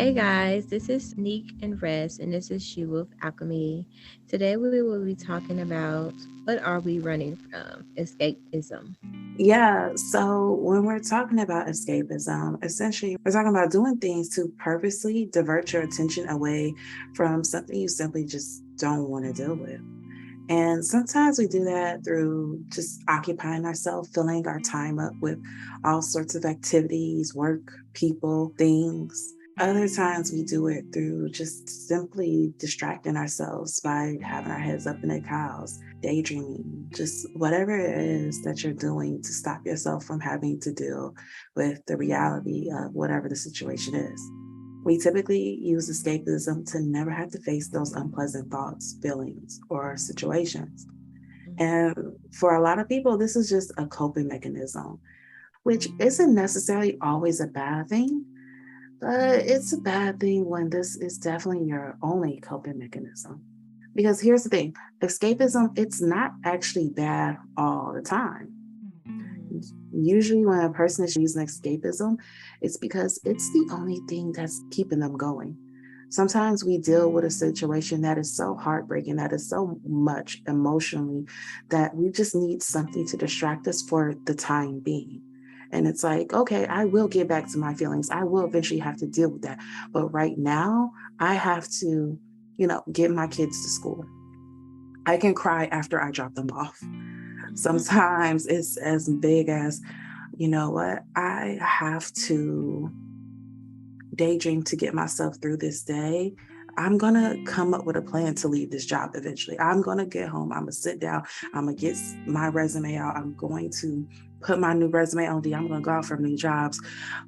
Hey guys, this is Nique and Ress, and this is She Wolf Alchemy. Today we will be talking about what are we running from? Escapism. Yeah, so when we're talking about escapism, essentially we're talking about doing things to purposely divert your attention away from something you simply just don't want to deal with. And sometimes we do that through just occupying ourselves, filling our time up with all sorts of activities, work, people, things. Other times we do it through just simply distracting ourselves by having our heads up in the clouds, daydreaming, just whatever it is that you're doing to stop yourself from having to deal with the reality of whatever the situation is. We typically use escapism to never have to face those unpleasant thoughts, feelings, or situations. And for a lot of people, this is just a coping mechanism, which isn't necessarily always a bad thing, but it's a bad thing when this is definitely your only coping mechanism. Because here's the thing, escapism, it's not actually bad all the time. Usually, when a person is using escapism, it's because it's the only thing that's keeping them going. Sometimes we deal with a situation that is so heartbreaking, that is so much emotionally, that we just need something to distract us for the time being. And it's like, okay, I will get back to my feelings. I will eventually have to deal with that. But right now, I have to, get my kids to school. I can cry after I drop them off. Sometimes it's as big as, you know what, I have to daydream to get myself through this day. I'm going to come up with a plan to leave this job eventually. I'm going to get home. I'm going to sit down. I'm going to get my resume out. I'm going to put my new resume on D. I'm going to go out for new jobs.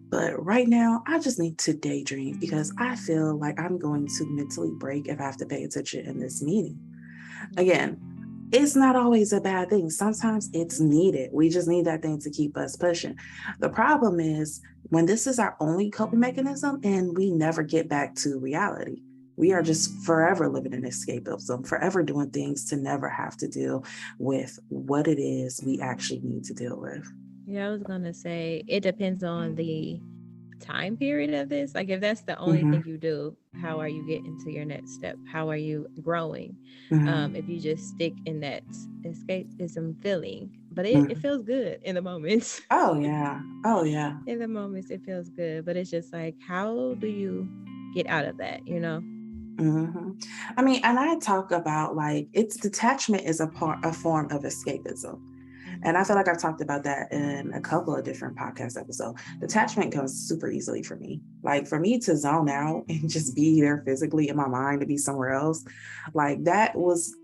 But right now, I just need to daydream because I feel like I'm going to mentally break if I have to pay attention in this meeting. Again, it's not always a bad thing. Sometimes it's needed. We just need that thing to keep us pushing. The problem is when this is our only coping mechanism and we never get back to reality. We are just forever living in escapism, forever doing things to never have to deal with what it is we actually need to deal with. Yeah, I was gonna say it depends on the time period of this. Like if that's the only Mm-hmm, thing you do, how are you getting to your next step? How are you growing? mm-hmm, If you just stick in that escapism feeling, but it mm-hmm. feels good in the moments. Oh, yeah. Oh, yeah. In the moments, it feels good, but it's just like, how do you get out of that? Mm-hmm. I mean, and I talk about like it's detachment is a form of escapism. And I feel like I've talked about that in a couple of different podcast episodes. Detachment comes super easily for me. Like for me to zone out and just be there physically in my mind to be somewhere else, like that was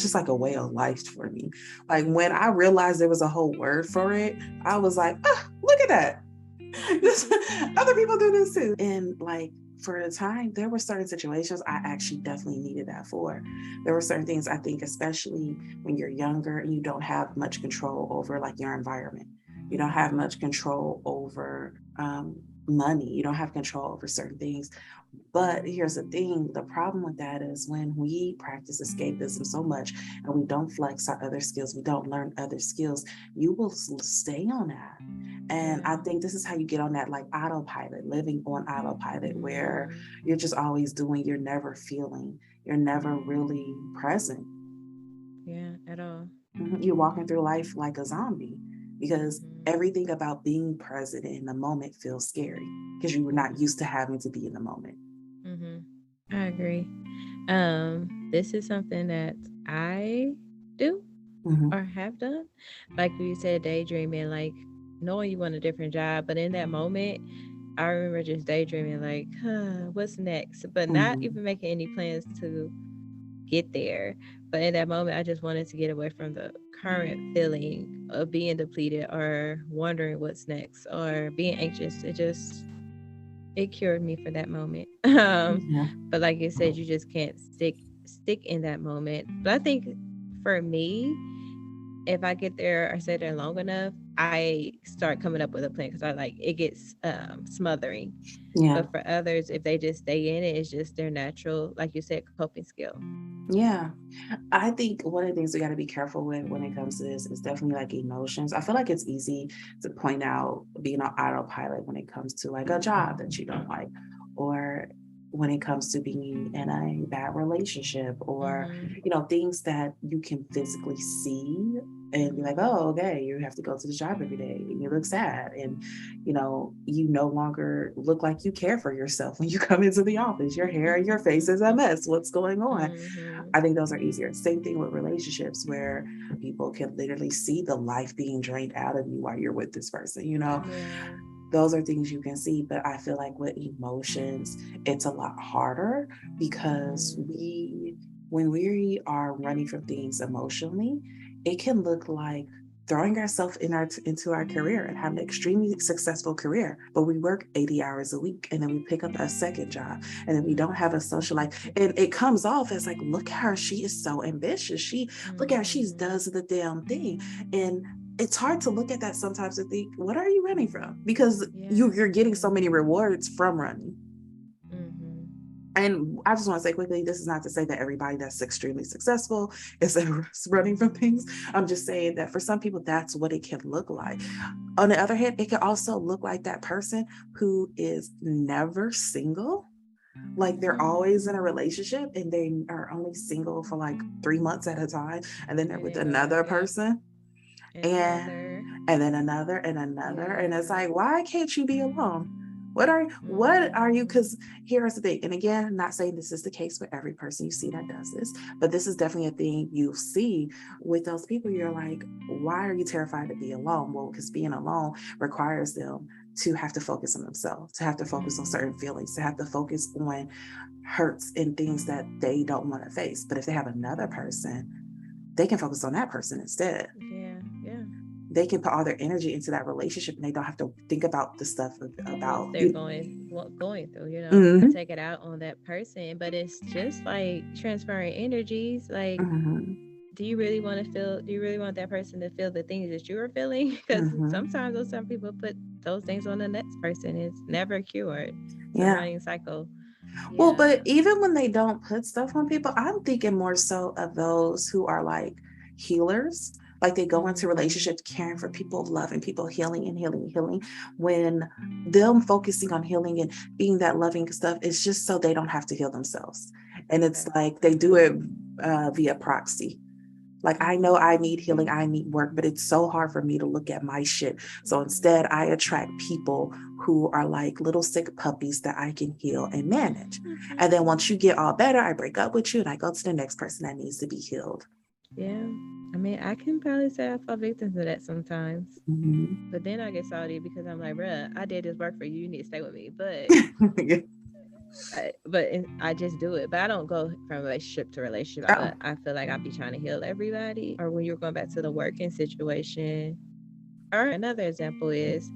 just like a way of life for me. Like when I realized there was a whole word for it, I was like, oh, look at that. Other people do this too. And like for the time, there were certain situations I actually definitely needed that for. There were certain things I think, especially when you're younger and you don't have much control over like your environment. You don't have much control over money. You don't have control over certain things. But here's the thing, the problem with that is when we practice escapism so much and we don't flex our other skills, we don't learn other skills, you will stay on that. And Yeah. I think this is how you get on that like autopilot, living on autopilot, where Mhm. you're just always doing, you're never feeling, you're never really present. Yeah, at all. You're walking through life like a zombie because Mhm. everything about being present in the moment feels scary because you were not used to having to be in the moment. Mhm. I agree. This is something that I do Mm-hmm. or have done. Like you said, daydreaming, like knowing you want a different job, but in that moment, I remember just daydreaming, like, what's next? But not Mm-hmm. even making any plans to get there. But in that moment, I just wanted to get away from the current feeling of being depleted or wondering what's next or being anxious. It cured me for that moment. Yeah. But like you said, you just can't stick in that moment. But I think for me, if I get there or stay there long enough, I start coming up with a plan because I like it gets smothering. Yeah. But for others, if they just stay in it, it's just their natural, like you said, coping skill. Yeah. I think one of the things we got to be careful with when it comes to this is definitely like emotions. I feel like it's easy to point out being on autopilot when it comes to like a job that you don't like or when it comes to being in a bad relationship, or Mm-hmm. things that you can physically see and be like, Mm-hmm. oh, okay, you have to go to the job every day and you look sad, and you no longer look like you care for yourself when you come into the office. Your hair and your face is a mess. What's going on? Mm-hmm. I think those are easier. Same thing with relationships, where people can literally see the life being drained out of you while you're with this person. Yeah. Those are things you can see. But I feel like with emotions, it's a lot harder, because Mm-hmm. when we are running from things emotionally, it can look like throwing ourselves into our career and have an extremely successful career, but we work 80 hours a week, and then we pick up a second job, and then we don't have a social life, and it comes off as like, look at her, she is so ambitious, she look at her, she Mm-hmm. does the damn thing. And it's hard to look at that sometimes and think, what are you running from? Because Yeah. you're getting so many rewards from running. Mm-hmm. And I just want to say quickly, this is not to say that everybody that's extremely successful is running from things. I'm just saying that for some people, that's what it can look like. On the other hand, it can also look like that person who is never single. Like, they're always in a relationship, and they are only single for like 3 months at a time. And then they're And with they go back, another yep. person, And and another. then another and another. And it's Yeah. like, why can't you be alone? What are you? Mm-hmm. Because here's the thing, and again, I'm not saying this is the case with every person you see that does this, but this is definitely a thing you see with those people. You're like, why are you terrified to be alone? Well, because being alone requires them to have to focus on themselves, to have to focus on certain Mm-hmm. feelings, to have to focus on hurts and things that they don't want to face. But if they have another person, they can focus on that person instead. Yeah. Yeah. They can put all their energy into that relationship, and they don't have to think about the stuff What about they're you. going through, Mm-hmm. take it out on that person. But it's just like transferring energies. Like, Mm-hmm. do you really want that person to feel the things that you are feeling? Because Mm-hmm. sometimes those some people put those things on the next person. It's never cured. It's a Yeah. running cycle. Well, Yeah. but even when they don't put stuff on people, I'm thinking more so of those who are like healers. Like, they go into Mm-hmm. relationships caring for people, loving people, healing and healing and healing. When them focusing on healing and being that loving stuff, it's just so they don't have to heal themselves. And it's Okay. like they do Okay. it via proxy. Like, I know Mm-hmm. I need healing, I need work, but it's so hard for me to look at my shit. So instead, I attract people who are like little sick puppies that I can heal and manage. And then once you get all better, I break up with you and I go to the next person that needs to be healed. Yeah. I mean, I can probably say I fall victim to that sometimes. Mm-hmm. But then I get salty because I'm like, bruh, I did this work for you. You need to stay with me. I just do it. But I don't go from relationship to relationship. Oh. But I feel like I'll be trying to heal everybody. Or when you're going back to the working situation. Or another example is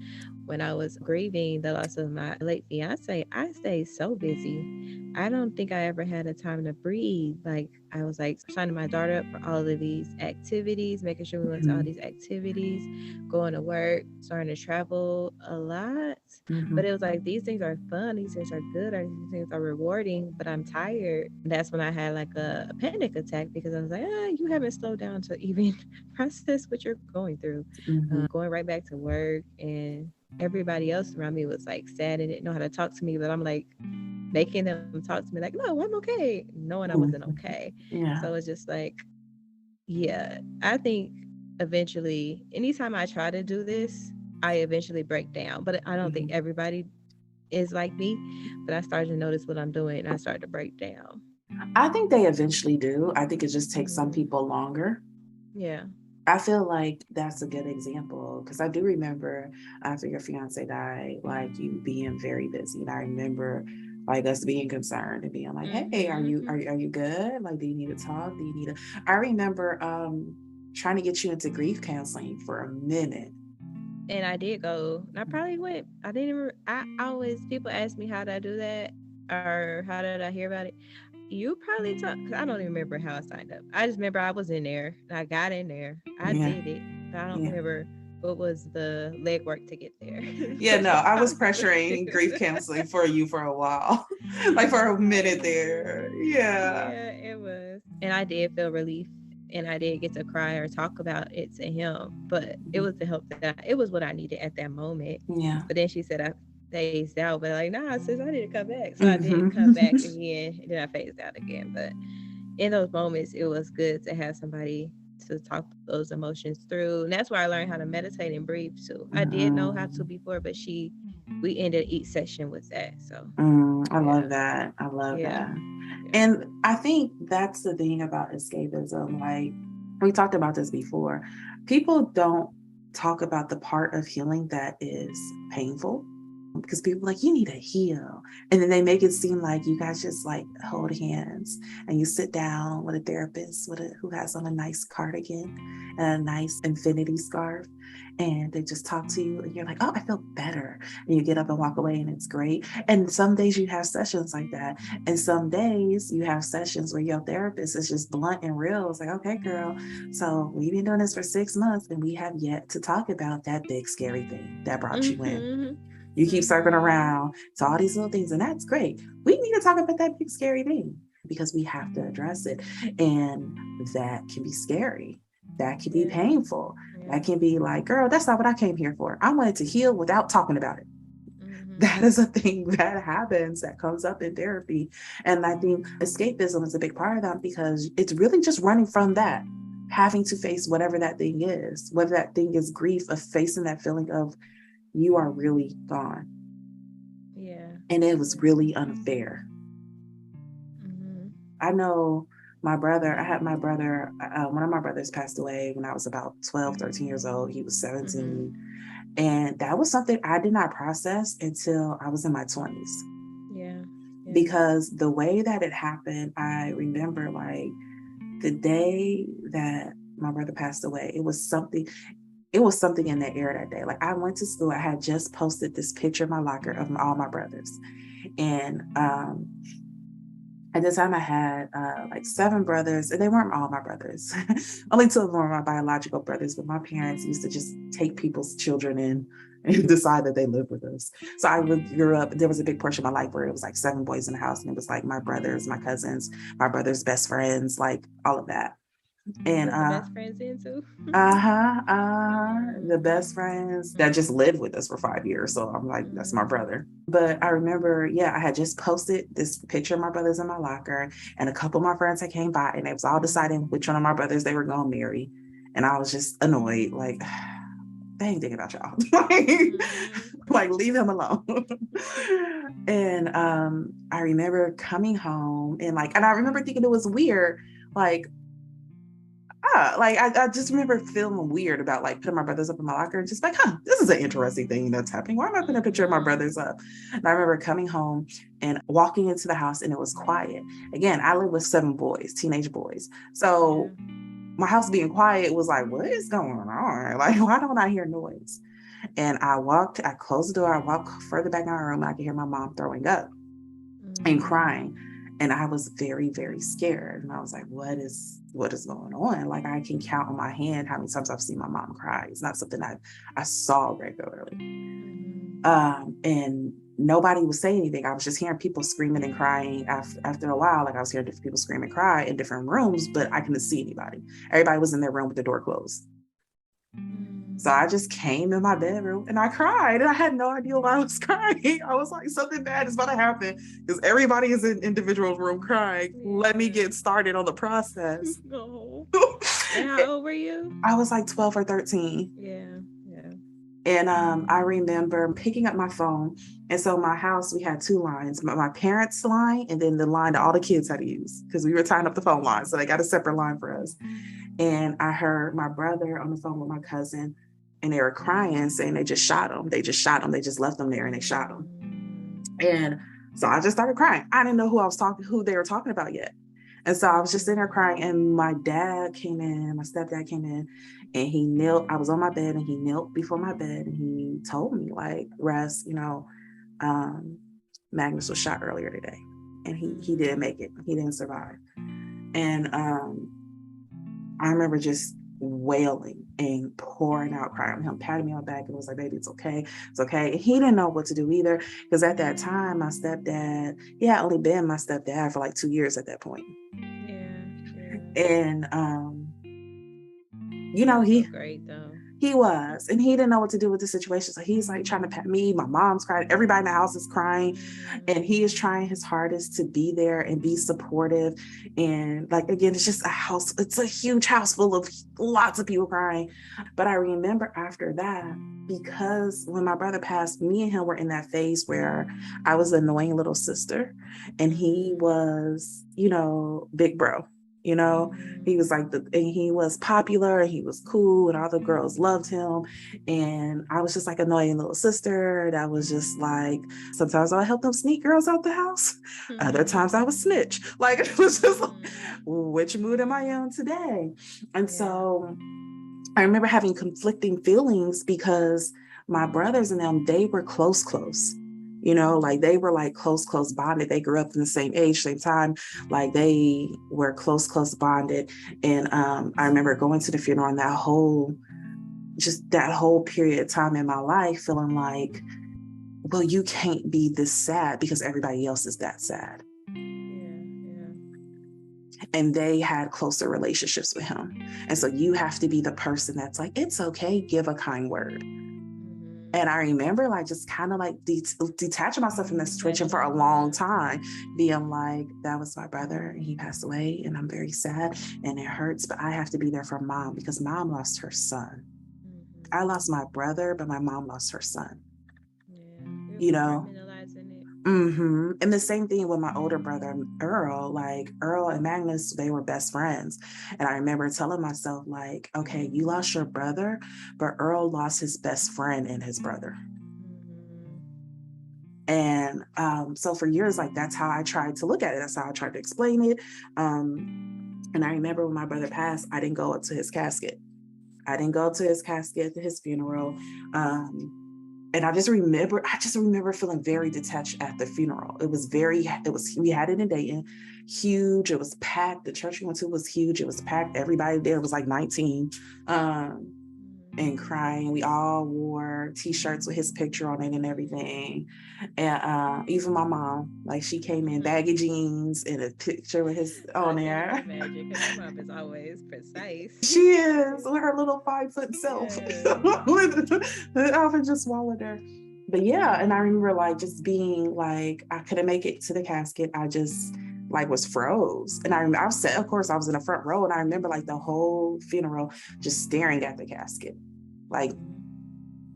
when I was grieving the loss of my late fiance, I stayed so busy. I don't think I ever had a time to breathe. Like, I was like signing my daughter up for all of these activities, making sure we went to all Mm-hmm. these activities, going to work, starting to travel a lot. Mm-hmm. But it was like, these things are fun, these things are good, or these things are rewarding, but I'm tired. That's when I had like a panic attack because I was like, you haven't slowed down to even process what you're going through. Mm-hmm. Going right back to work, and everybody else around me was like sad and didn't know how to talk to me, but I'm like making them talk to me like, no, I'm okay, knowing I wasn't Mm-hmm. okay. So Yeah. it's just like, yeah, I think eventually, anytime I try to do this, I eventually break down. But I don't think Mm-hmm. everybody is like me. But I started to notice what I'm doing, and I started to break down. I think they eventually do. I think it just takes some Mm-hmm. people longer. Yeah. I feel like that's a good example, because I do remember after your fiance died, like, you being very busy, and I remember like us being concerned and being like, "Hey, are you are Mm-hmm. you, are you good? Like, do you need to talk? Do you need to?" I remember trying to get you into grief counseling for a minute. And I did go. And I probably went. I didn't even. I always people ask me how did I do that or how did I hear about it. You probably talk because I don't even remember how I signed up. I just remember I was in there. I got in there. I Yeah, did it, but I don't yeah. remember what was the legwork to get there. Yeah, no, I I was was pressuring grief counseling for you for a while, like for a minute there. Yeah. yeah, it was. And I did feel relief and I did get to cry or talk about it to him. But it was the help that it was what I needed at that moment. Yeah. But then she said phased out, but like, nah, sis, I need to come back. So I did come back Mm-hmm. again, and then I phased out again. But in those moments, it was good to have somebody to talk those emotions through. And that's where I learned how to meditate and breathe too. I did know how to before, but we ended each session with that. So I yeah, love that. I love yeah, that. yeah. And I think that's the thing about escapism. Like, we talked about this before. People don't talk about the part of healing that is painful, because people are like, you need to heal. And then they make it seem like you guys just like hold hands and you sit down with a therapist who has on a nice cardigan and a nice infinity scarf. And they just talk to you and you're like, oh, I feel better. And you get up and walk away and it's great. And some days you have sessions like that. And some days you have sessions where your therapist is just blunt and real. It's like, okay, girl, so we've been doing this for 6 months and we have yet to talk about that big scary thing that brought you in. Mm-hmm. You keep circling Mm-hmm. around to all these little things, and that's great. We need to talk about that big scary thing because we have to address it. And that can be scary. That can be Yeah, painful. yeah. That can be like, girl, that's not what I came here for. I wanted to heal without talking about it. That Mm-hmm. is a thing that happens, that comes up in therapy. And I think escapism is a big part of that because it's really just running from that, having to face whatever that thing is, whether that thing is grief, of facing that feeling of you are really gone. Yeah. And it was really unfair. Mm-hmm. I know I had my brother, one of my brothers passed away when I was about 12, 13 years old. He was 17. Mm-hmm. And that was something I did not process until I was in my 20s. Yeah. Yeah. Because the way that it happened, I remember like the day that my brother passed away, it was something in the air that day. Like, I went to school, I had just posted this picture in my locker of all my brothers. And at the time I had like 7 brothers, and they weren't all my brothers. Only 2 of them were my biological brothers, but my parents used to just take people's children in and decide that they lived with us. So I grew up, there was a big portion of my life where it was like 7 boys in the house, and it was like my brothers, my cousins, my brother's best friends, like all of that. You And let the best friends in too. the best friends that just lived with us for 5 years. So I'm like, that's my Mm-hmm. brother. But I remember, yeah, I had just posted this picture of my brothers in my locker, and a couple of my friends had came by, and they was all deciding which one of my brothers they were gonna marry. And I was just annoyed, like, they ain't thinking about y'all. Mm-hmm. Like, leave him alone. And I remember coming home and I remember thinking it was weird, like, like I just remember feeling weird about like putting my brothers up in my locker and just like, this is an interesting thing that's happening. Why am I putting a picture of my Mm-hmm. brothers up? And I remember coming home and walking into the house and it was quiet. Again, I live with 7 boys, teenage boys. Yeah. So my house being quiet was like, what is going on? Like, why don't I hear noise? And I closed the door, I walked further back in our room, and I could hear my mom throwing up and Mm-hmm. crying. And I was very, very scared. And I was like, what is going on? Like, I can count on my hand how many times I've seen my mom cry. It's not something I saw regularly. And nobody was saying anything. I was just hearing people screaming and crying after a while. Like, I was hearing different people scream and cry in different rooms, but I couldn't see anybody. Everybody was in their room with the door closed. So I just came in my bedroom and I cried, and I had no idea why I was crying. I was like, something bad is about to happen because everybody is in individual room crying. Let me Yeah. get started on the process. Oh. And how old were you? I was like 12 or 13. Yeah. Yeah. And I remember picking up my phone. And so my house, we had 2 lines, my parents' line and then the line that all the kids had to use because we were tying up the phone line. So they got a separate line for us. And I heard my brother on the phone with my cousin, and they were crying, saying they just shot him. They just shot him. They just left him there and they shot him. And so I just started crying. I didn't know who they were talking about yet. And so I was just sitting there crying, and my stepdad came in, and he knelt. I was on my bed, and he knelt before my bed, and he told me, like, Ress, Magnus was shot earlier today, and he didn't make it. He didn't survive. And I remember just wailing and pouring out crying, him patting me on the back and was like, baby, it's okay. It's okay. And he didn't know what to do either. Because at that time, my stepdad, he had only been my stepdad for like 2 years at that point. Yeah. And He was so he great though. He was, and he didn't know what to do with the situation. So he's like trying to pat me. My mom's crying. Everybody in the house is crying. And he is trying his hardest to be there and be supportive. And like, again, it's just a house. It's a huge house full of lots of people crying. But I remember after that, because when my brother passed, me and him were in that phase where I was the annoying little sister and he was, big bro. He was like and he was popular and he was cool and all the girls loved him. And I was just like annoying little sister. That was just like, sometimes I helped them sneak girls out the house. Other times I was snitch. Like, it was just like, which mood am I in today? And so I remember having conflicting feelings because my brothers and them, they were close. Like they were like close bonded. They grew up in the same age, same time. Like they were close bonded. And I remember going to the funeral and that whole period of time in my life feeling like, well, you can't be this sad because everybody else is that sad. And they had closer relationships with him. And so you have to be the person that's like, it's okay, give a kind word. And I remember like just kind of like detaching myself from the situation for a long time, being like, that was my brother and he passed away and I'm very sad and it hurts, but I have to be there for mom because mom lost her son. I lost my brother, but my mom lost her son. And the same thing with my older brother, Earl. Like Earl and Magnus, they were best friends. And I remember telling myself like, okay, you lost your brother, but Earl lost his best friend and his brother. And so for years, like that's how I tried to look at it. That's how I tried to explain it. And I remember when my brother passed, I didn't go up to his casket. I didn't go to his casket, to his funeral. And I just remember feeling very detached at the funeral. We had it in Dayton, huge. It was packed. The church we went to was huge. It was packed. Everybody there was like 19 and crying. We all wore t-shirts with his picture on it and everything. And even my mom, like she came in baggy jeans and a picture with his on there. Imagine, because your mom is always precise. She is with her little 5-foot self. The outfit just swallowed her. But yeah, and I remember like just being like, I couldn't make it to the casket. I just like was froze. And I was set, of course, I was in the front row, and I remember like the whole funeral just staring at the casket, like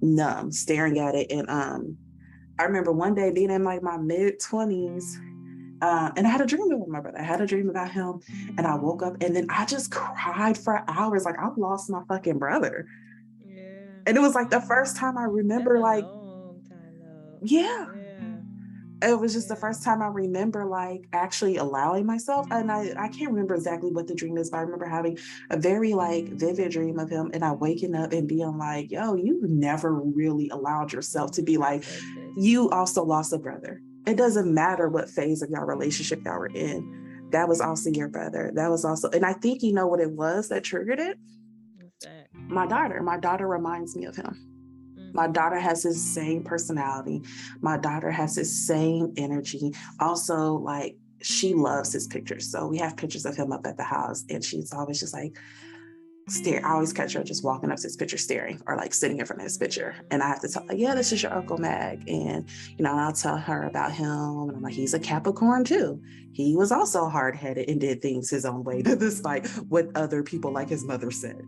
numb, staring at it. And I remember one day being in like my mid-20s. And I had a dream about my brother. I had a dream about him, and I woke up, and then I just cried for hours. Like I've lost my fucking brother. Yeah. And it was like the first time I remember, like, long time though. Yeah. It was just the first time I remember like actually allowing myself. And I can't remember exactly what the dream is, but I remember having a very like vivid dream of him, and I waking up and being like, yo, you never really allowed yourself to be like, you also lost a brother. It doesn't matter what phase of your relationship y'all were in. That was also your brother. That was also, and I think you know what it was that triggered it? What's that? My daughter. My daughter reminds me of him. My daughter has his same personality. My daughter has his same energy. Also, like, she loves his pictures. So we have pictures of him up at the house, and she's always just like, stare. I always catch her just walking up to his picture staring, or like sitting in front of his picture. And I have to tell her, yeah, this is your Uncle Mag. And, I'll tell her about him. And I'm like, he's a Capricorn too. He was also hard-headed and did things his own way, despite what other people like his mother said.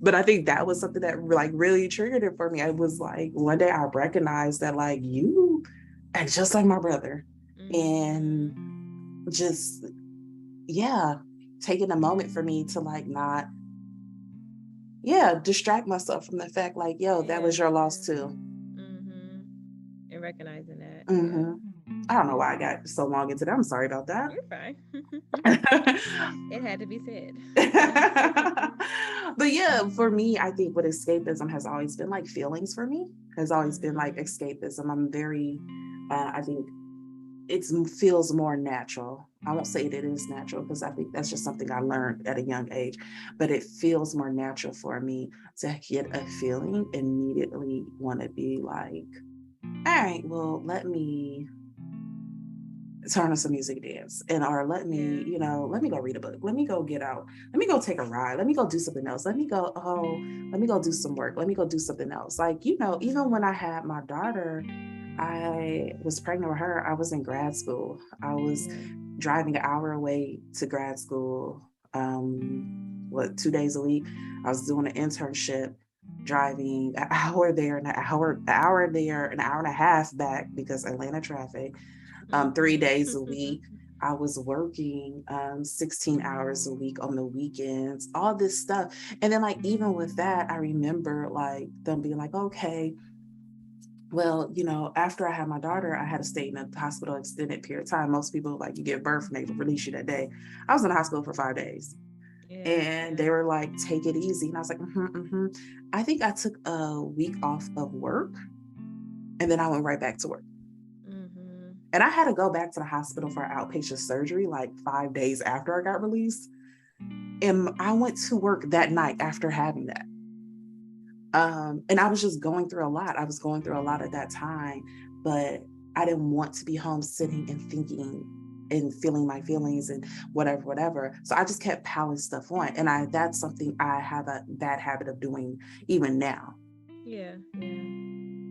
But I think that was something that like really triggered it for me. I was like, one day I recognized that like, you act just like my brother. And just, yeah, taking a moment for me to like not, distract myself from the fact like, yo, that was your loss too. And recognizing that. I don't know why I got so long into that. I'm sorry about that. You're fine. It had to be said. But yeah, for me, I think what escapism has always been like feelings for me, has always been like escapism. I'm very, I think it feels more natural. I won't say that it is natural because I think that's just something I learned at a young age, but it feels more natural for me to get a feeling, immediately want to be like, all right, well, let me turn on some music, dance, and or let me, Yeah. let me go read a book, let me go get out, let me go take a ride, let me go do something else, let me go do some work, let me go do something else. Like, even when I had my daughter, I was pregnant with her, I was in grad school, I was Yeah. driving an hour away to grad school, 2 days a week. I was doing an internship, driving an hour there and an hour there, an hour and a half back because Atlanta traffic, 3 days a week. I was working 16 hours a week on the weekends, all this stuff. And then, like, even with that, I remember like them being like, okay, well, after I had my daughter, I had to stay in the hospital extended period of time. Most people, like, you give birth and they release you that day. I was in the hospital for 5 days. Yeah. And Yeah. they were like, take it easy. And I was like, I think I took a week off of work and then I went right back to work. Mm-hmm. And I had to go back to the hospital for outpatient surgery like 5 days after I got released. And I went to work that night after having that. And I was just going through a lot. I was going through a lot at that time, but I didn't want to be home sitting and thinking and feeling my feelings and whatever, whatever. So I just kept piling stuff on. And that's something I have a bad habit of doing even now. Yeah. Yeah.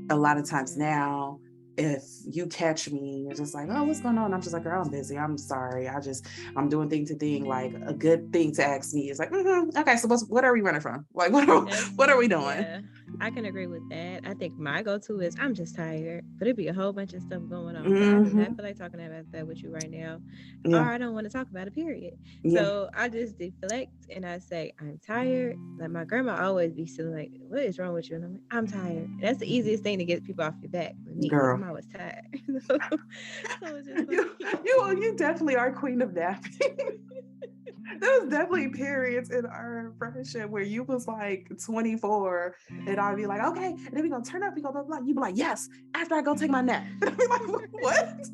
A lot of times Yeah. now, if you catch me, you're just like, oh, what's going on? I'm just like, girl, I'm busy. I'm sorry. I'm doing thing to thing. Like, a good thing to ask me is like, okay, so what are we running from? Like, That's what are we doing? yeah. I can agree with that. I think my go-to is I'm just tired, but it'd be a whole bunch of stuff going on. But I do not Mm-hmm. feel like talking about that with you right now, or Yeah. I don't want to talk about it. Period. Yeah. So I just deflect and I say I'm tired. Like my grandma always be saying like, "What is wrong with you?" And I'm like, "I'm tired." And that's the easiest thing to get people off your back with me because Girl. I'm always tired. so, so it's just you like, you definitely are queen of napping. There was definitely periods in our friendship where you was like 24 and I'd be like, okay, and then we gonna turn up, we go blah blah. You'd be like, yes, after I go take my nap. And I'd be like, what?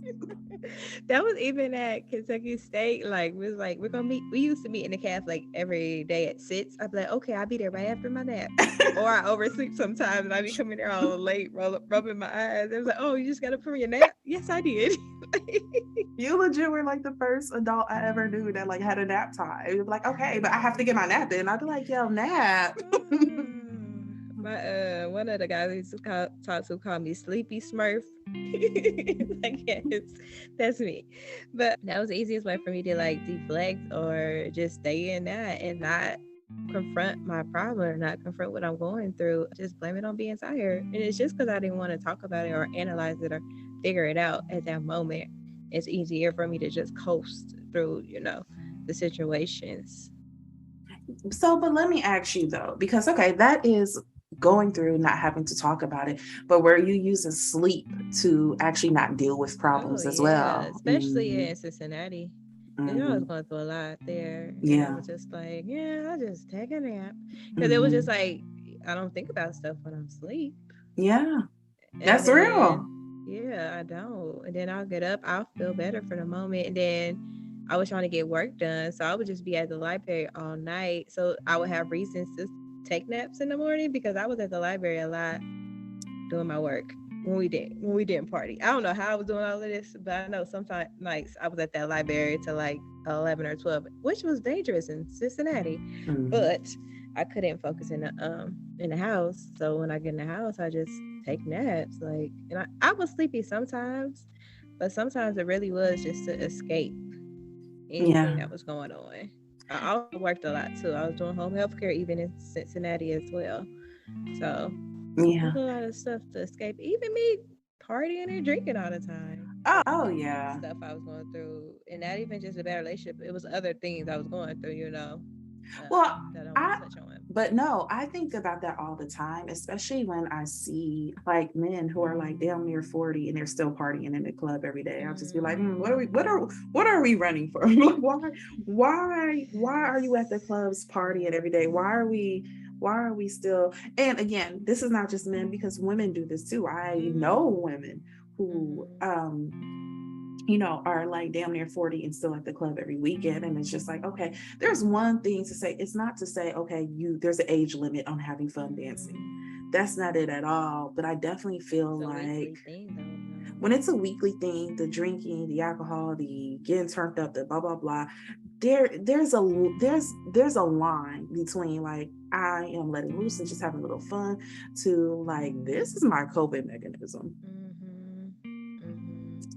that was even at Kentucky State. Like we was like we're gonna meet. We used to meet in the calf like every day at 6. I'd be like, okay, I'll be there right after my nap. Or I oversleep sometimes and I be coming there all late, rubbing my eyes. It was like, oh, you just got up from your nap? Yes, I did. You legit were like the first adult I ever knew that like had a nap time. You'd be like, okay, but I have to get my nap in. I'd be like, yo, nap. My one of the guys I used to talk to called me Sleepy Smurf. like yes, that's me. But that was the easiest way for me to like deflect or just stay in that and not confront my problem or not confront what I'm going through. Just blame it on being tired. And it's just because I didn't want to talk about it or analyze it or figure it out at that moment. It's easier for me to just coast through, the situations. So, but let me ask you though, because okay, that is going through not having to talk about it, but were you using sleep to actually not deal with Oh problems as yeah, well? especially in Cincinnati. You know, I was Mm-hmm. going through a lot there, and I Yeah. was just like, yeah, I'll just take a nap because it was just Mm-hmm. like I don't think about stuff when I'm asleep, Yeah. and That's real. then yeah, I don't, and then I'll get up, I'll feel better for the moment, and then I was trying to get work done, so I would just be at the library all night, so I would have reasons to take naps in the morning because I was at the library a lot doing my work when we didn't party. I don't know how I was doing all of this, but I know sometimes nights I was at that library till like 11 or 12, which was dangerous in Cincinnati. Mm-hmm. But I couldn't focus in the house. So when I get in the house, I just take naps. Like, and I was sleepy sometimes, but sometimes it really was just to escape anything Yeah. that was going on. I also worked a lot too. I was doing home health care even in Cincinnati as well. So Yeah. there's a lot of stuff to escape. Even me partying and drinking all the time. Oh The yeah. stuff I was going through, and not even just a bad relationship. It was other things I was going through. Well, That I don't want I to touch on. but no, I think about that all the time, especially when I see like men who are like damn near 40 and they're still partying in the club every day. I'll just be like, what are we running for? Like, why are you at the clubs partying every day? Why are we still, and again, this is not just men because women do this too. I know women who Mm-hmm. are like damn near 40 and still at the club every weekend. And it's just like, okay, there's one thing to say. It's not to say, okay, there's an age limit on having fun dancing. Mm-hmm. That's not it at all. But I definitely feel It's a like, weekly thing, though. No. When it's a weekly thing, the drinking, the alcohol, the getting turned up, the blah blah blah, there's a line between like I am letting loose and just having a little fun to like this is my coping mechanism.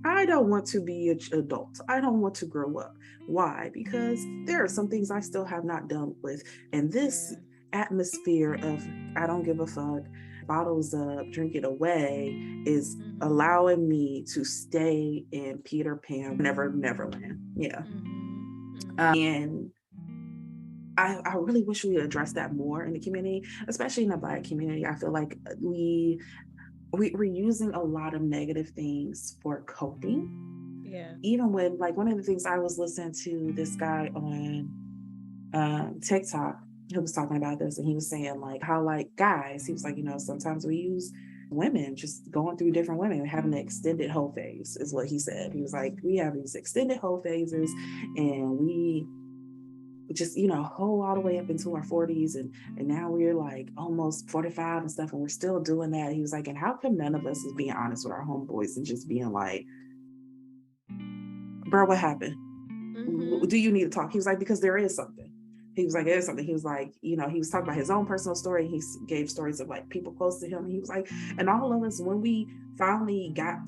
I don't want to be an adult. I don't want to grow up. Why? Because there are some things I still have not dealt with. And this atmosphere of I don't give a fuck, bottles up, drink it away is allowing me to stay in Peter Pan, Neverland. Yeah. And I really wish we would address that more in the community, especially in the Black community. I feel like we're using a lot of negative things for coping. Yeah. Even when, like, one of the things I was listening to this guy on TikTok who was talking about this, and he was saying like how like guys, he was like, sometimes we use women just going through different women having an extended hoe phase is what he said. He was like, we have these extended hoe phases and we just hoe all the way up into our 40s and now we're like almost 45 and stuff and we're still doing that. He was like, and how come none of us is being honest with our homeboys and just being like, bro, what happened? Do you need to talk? He was like, because there is something. He was like, there's something. He was like, he was talking about his own personal story. He gave stories of like people close to him. And he was like, and all of us, when we finally got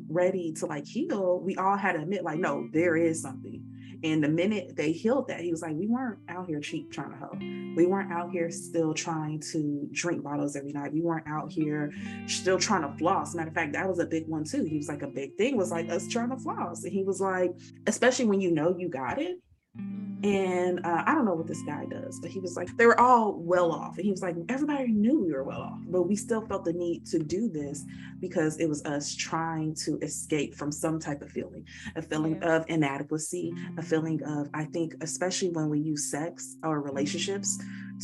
ready to like heal, we all had to admit like, no, there is something. And the minute they healed that, he was like, we weren't out here cheap trying to hoe. We weren't out here still trying to drink bottles every night. We weren't out here still trying to floss. Matter of fact, that was a big one too. He was like, a big thing was like us trying to floss. And he was like, especially when you got it. And I don't know what this guy does, but he was like, they were all well off. And he was like, everybody knew we were well off, but we still felt the need to do this because it was us trying to escape from some type of feeling, a feeling of inadequacy, a feeling of, I think, especially when we use sex or relationships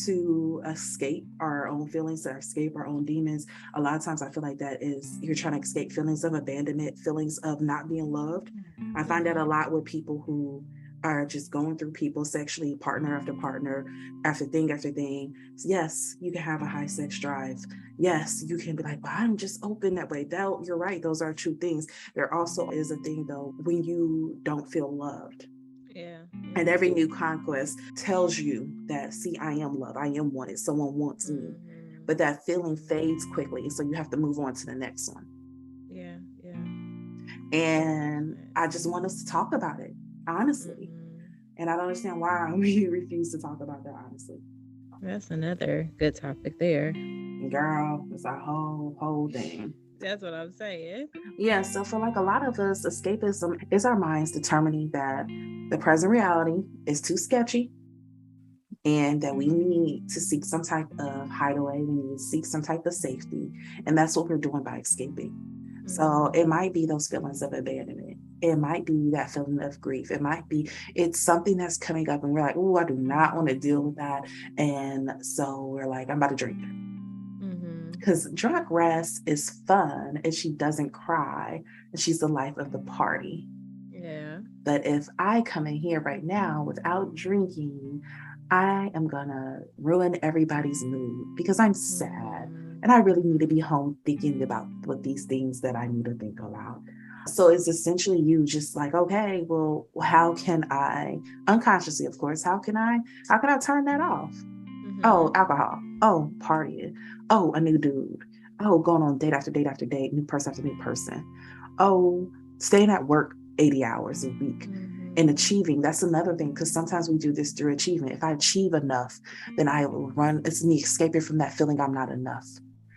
to escape our own feelings, to escape our own demons. A lot of times I feel like that is, you're trying to escape feelings of abandonment, feelings of not being loved. I find that a lot with people who are just going through people sexually, partner after partner, after thing after thing. Yes, you can have a high sex drive. Yes, you can be like, well, I'm just open that way. You're right. Those are true things. There also is a thing though, when you don't feel loved. Yeah. And every new conquest tells you that, see, I am loved. I am wanted. Someone wants me. But that feeling fades quickly. So you have to move on to the next one. Yeah. And I just want us to talk about it, honestly. And I don't understand why we refuse to talk about that, honestly. That's another good topic there. Girl, it's a whole thing. That's what I'm saying. Yeah, so for like a lot of us, escapism is our minds determining that the present reality is too sketchy and that we need to seek some type of hideaway. We need to seek some type of safety. And that's what we're doing by escaping. So it might be those feelings of abandonment. It might be that feeling of grief. It's something that's coming up and we're like, oh, I do not want to deal with that. And so we're like, I'm about to drink. Because drunk Ress is fun and she doesn't cry and she's the life of the party. Yeah. But if I come in here right now without drinking, I am gonna ruin everybody's mood because I'm sad and I really need to be home thinking about what these things that I need to think about. So it's essentially you just like, okay, well, how can I, unconsciously, of course, how can I turn that off? Oh, alcohol. Oh, partying. Oh, a new dude. Oh, going on date after date after date, new person after new person. Oh, staying at work 80 hours a week. And achieving, that's another thing, because sometimes we do this through achievement. If I achieve enough, then I will run, it's me escaping from that feeling I'm not enough.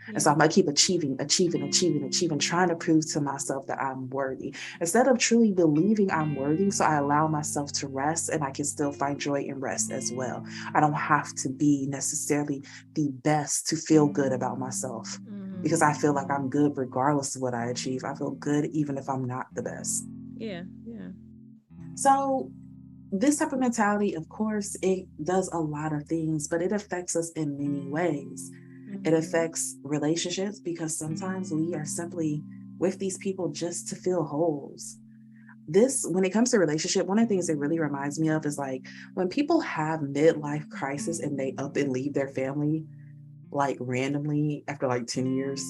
And so I'm going to keep achieving, trying to prove to myself that I'm worthy. Instead of truly believing I'm worthy, so I allow myself to rest and I can still find joy in rest as well. I don't have to be necessarily the best to feel good about myself because I feel like I'm good regardless of what I achieve. I feel good even if I'm not the best. Yeah. So this type of mentality, of course, it does a lot of things, but it affects us in many ways. It affects relationships because sometimes we are simply with these people just to fill holes. This, when it comes to relationship, one of the things it really reminds me of is like when people have midlife crisis and they up and leave their family like randomly after like 10 years.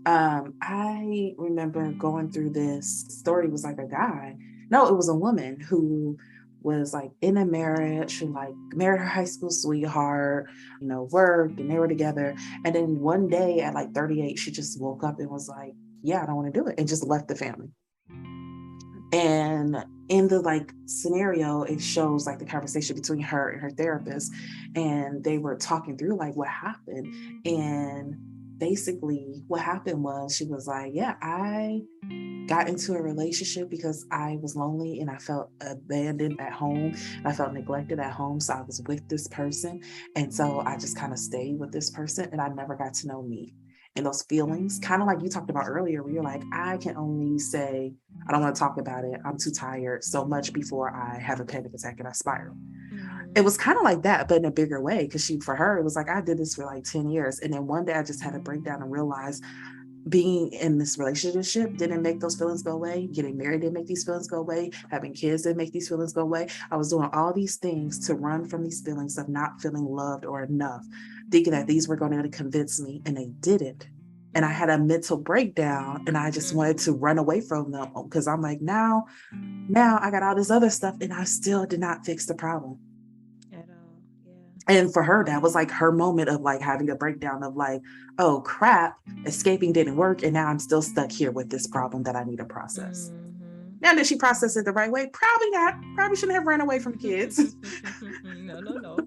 I remember going through this story. It was like a guy. No, it was a woman who was like in a marriage, who like married her high school sweetheart, worked and they were together. And then one day at like 38, she just woke up and was like, yeah, I don't want to do it. And just left the family. And in the like scenario, it shows like the conversation between her and her therapist, and they were talking through like what happened. And basically what happened was she was like, yeah, I got into a relationship because I was lonely and I felt abandoned at home. I felt neglected at home. So I was with this person. And so I just kind of stayed with this person and I never got to know me. And those feelings, kind of like you talked about earlier, where you're like, I can only say, I don't want to talk about it. I'm too tired so much before I have a panic attack and I spiral. It was kind of like that, but in a bigger way. Because for her, it was like, I did this for like 10 years. And then one day I just had a breakdown and realized being in this relationship didn't make those feelings go away. Getting married didn't make these feelings go away. Having kids didn't make these feelings go away. I was doing all these things to run from these feelings of not feeling loved or enough, thinking that these were going to convince me, and they didn't. And I had a mental breakdown and I just wanted to run away from them because I'm like, now I got all this other stuff and I still did not fix the problem. At all. Yeah. And for her, that was like her moment of like having a breakdown of like, oh crap, escaping didn't work. And now I'm still stuck here with this problem that I need to process. Now, did she process it the right way? Probably not. Probably shouldn't have run away from kids. No.